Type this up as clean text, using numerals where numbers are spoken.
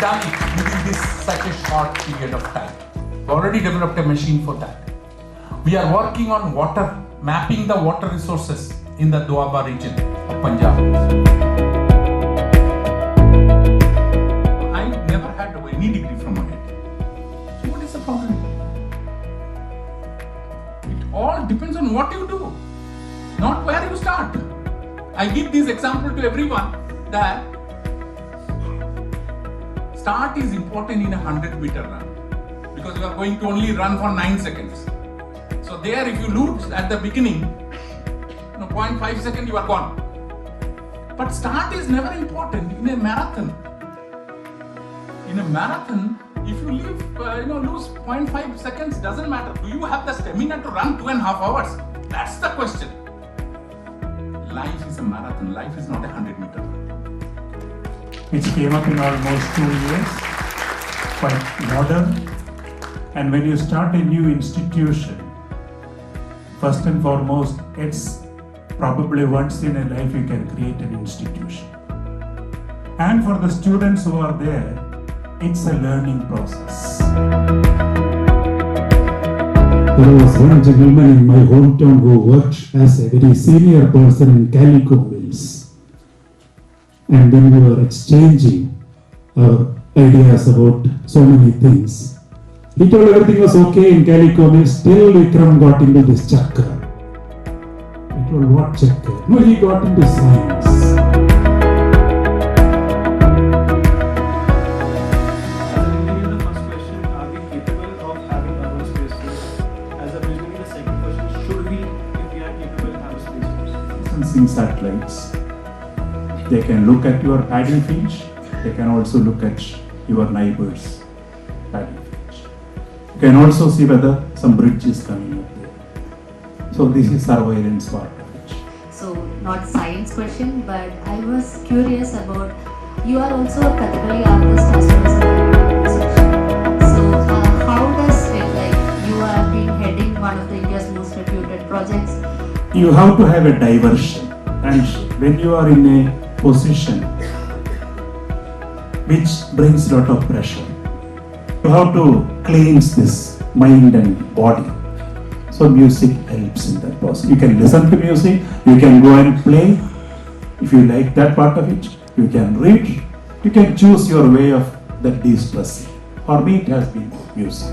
done it within this such a short period of time. We already developed a machine for that. We are working on water, mapping the water resources in the Doaba region of Punjab. I never had any degree from IIT. So what is the problem? It all depends on what you do, not where you start. I give this example to everyone that start is important in a 100-meter run because you are going to only run for 9 seconds. So there, if you lose at the beginning, 0.5 seconds, you are gone. But start is never important in a marathon. In a marathon, if you lose 0.5 seconds, doesn't matter. Do you have the stamina to run 2.5 hours? That's the question. Life is a marathon. Life is not a 100-meter run. Which came up in almost 2 years, quite modern. And when you start a new institution, first and foremost, it's probably once in a life you can create an institution. And for the students who are there, it's a learning process. There was one gentleman in my hometown who worked as a very senior person in calico mills. And when we were exchanging our ideas about so many things, he told everything was okay in calico mills, till Vikram got into this chakra. I told, what chakra? No, he got into science. In satellites, they can look at your paddy fields, they can also look at your neighbors' paddy fields. You can also see whether some bridge is coming up there. So this is surveillance part of it. So not science question, but I was curious about, you are also a Kathakali artist as well as a musician. So how does it, like you have been heading one of the India's most reputed projects? You have to have a diversion, and when you are in a position which brings a lot of pressure, you have to cleanse this mind and body. So music helps in that process. You can listen to music, you can go and play. If you like that part of it, you can read, you can choose your way of that de-stressing. For me, it has been music.